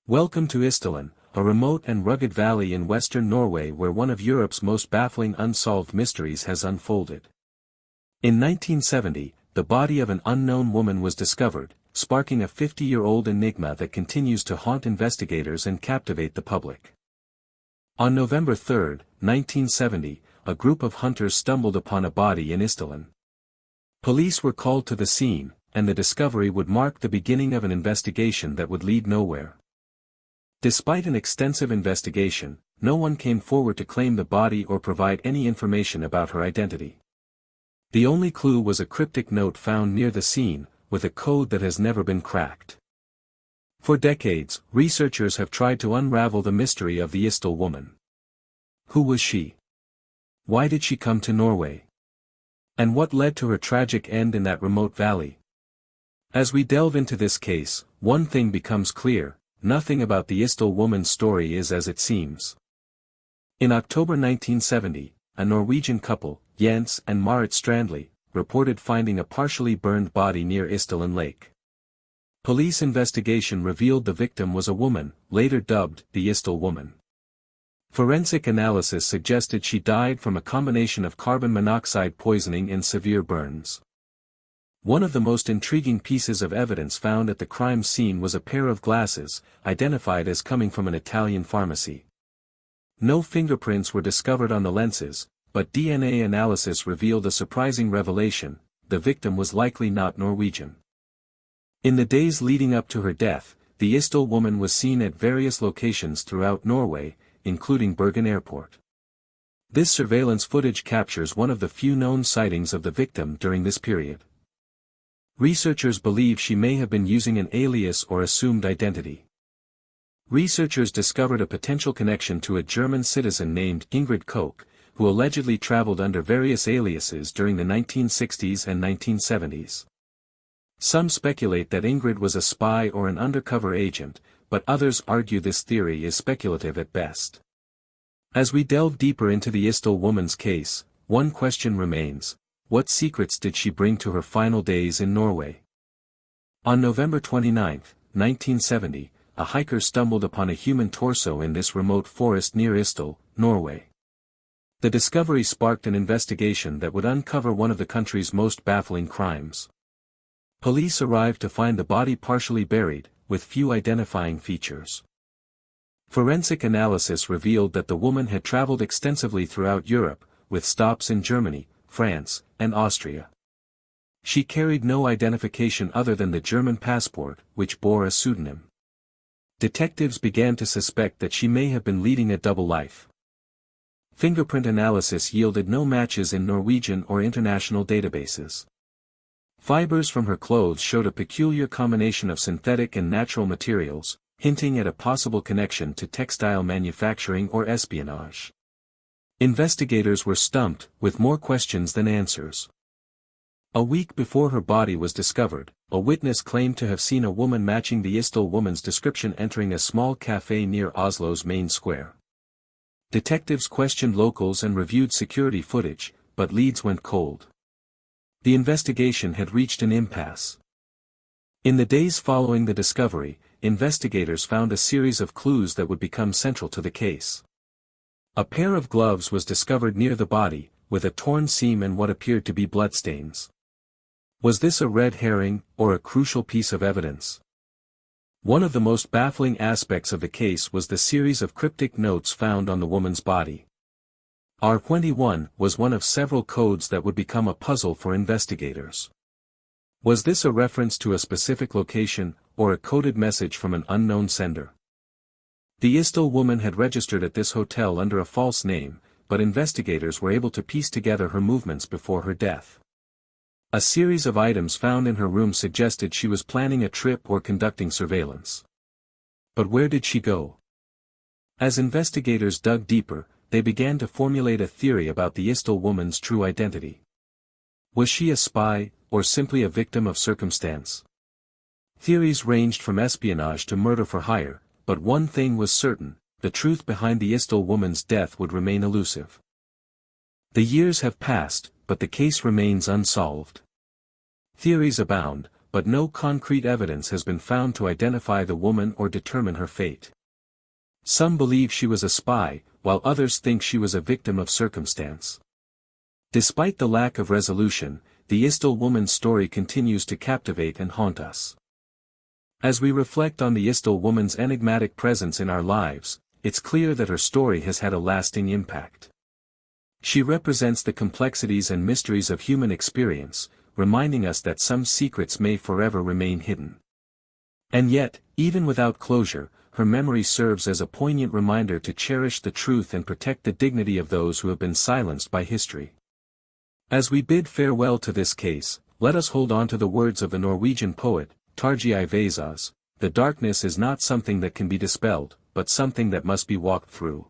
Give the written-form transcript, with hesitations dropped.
Welcome to Isdal, a remote and rugged valley in western Norway where one of Europe's most baffling unsolved mysteries has unfolded. In 1970, the body of an unknown woman was discovered, sparking a 50-year-old enigma that continues to haunt investigators and captivate the public. On November 3, 1970, a group of hunters stumbled upon a body in Isdal. Police were called to the scene, and the discovery would mark the beginning of an investigation that would lead nowhere. Despite an extensive investigation, no one came forward to claim the body or provide any information about her identity. The only clue was a cryptic note found near the scene, with a code that has never been cracked. For decades, researchers have tried to unravel the mystery of the Isdal woman. Who was she? Why did she come to Norway? And what led to her tragic end in that remote valley? As we delve into this case, one thing becomes clear: nothing about the Isdal woman's story is as it seems. In October 1970, a Norwegian couple, Jens and Marit Strandli, reported finding a partially burned body near Isdal Lake. Police investigation revealed the victim was a woman, later dubbed the Isdal woman. Forensic analysis suggested she died from a combination of carbon monoxide poisoning and severe burns. One of the most intriguing pieces of evidence found at the crime scene was a pair of glasses, identified as coming from an Italian pharmacy. No fingerprints were discovered on the lenses, but DNA analysis revealed a surprising revelation: the victim was likely not Norwegian. In the days leading up to her death, the Isdal woman was seen at various locations throughout Norway, including Bergen Airport. This surveillance footage captures one of the few known sightings of the victim during this period. Researchers believe she may have been using an alias or assumed identity. Researchers discovered a potential connection to a German citizen named Ingrid Koch, who allegedly traveled under various aliases during the 1960s and 1970s. Some speculate that Ingrid was a spy or an undercover agent, but others argue this theory is speculative at best. As we delve deeper into the Isdal woman's case, one question remains: what secrets did she bring to her final days in Norway? On November 29, 1970, a hiker stumbled upon a human torso in this remote forest near Isdal, Norway. The discovery sparked an investigation that would uncover one of the country's most baffling crimes. Police arrived to find the body partially buried, with few identifying features. Forensic analysis revealed that the woman had traveled extensively throughout Europe, with stops in Germany, France, and Austria. She carried no identification other than the German passport, which bore a pseudonym. Detectives began to suspect that she may have been leading a double life. Fingerprint analysis yielded no matches in Norwegian or international databases. Fibers from her clothes showed a peculiar combination of synthetic and natural materials, hinting at a possible connection to textile manufacturing or espionage. Investigators were stumped, with more questions than answers. A week before her body was discovered, a witness claimed to have seen a woman matching the Isdal woman's description entering a small cafe near Oslo's main square. Detectives questioned locals and reviewed security footage, but leads went cold. The investigation had reached an impasse. In the days following the discovery, investigators found a series of clues that would become central to the case. A pair of gloves was discovered near the body, with a torn seam and what appeared to be bloodstains. Was this a red herring, or a crucial piece of evidence? One of the most baffling aspects of the case was the series of cryptic notes found on the woman's body. R21 was one of several codes that would become a puzzle for investigators. Was this a reference to a specific location, or a coded message from an unknown sender? The Isdal woman had registered at this hotel under a false name, but investigators were able to piece together her movements before her death. A series of items found in her room suggested she was planning a trip or conducting surveillance. But where did she go? As investigators dug deeper, they began to formulate a theory about the Isdal woman's true identity. Was she a spy, or simply a victim of circumstance? Theories ranged from espionage to murder for hire, but one thing was certain: the truth behind the Isdal woman's death would remain elusive. The years have passed, but the case remains unsolved. Theories abound, but no concrete evidence has been found to identify the woman or determine her fate. Some believe she was a spy, while others think she was a victim of circumstance. Despite the lack of resolution, the Isdal woman's story continues to captivate and haunt us. As we reflect on the Isdal woman's enigmatic presence in our lives, it's clear that her story has had a lasting impact. She represents the complexities and mysteries of human experience, reminding us that some secrets may forever remain hidden. And yet, even without closure, her memory serves as a poignant reminder to cherish the truth and protect the dignity of those who have been silenced by history. As we bid farewell to this case, let us hold on to the words of the Norwegian poet, Tarjei Vesaas, "The darkness is not something that can be dispelled, but something that must be walked through."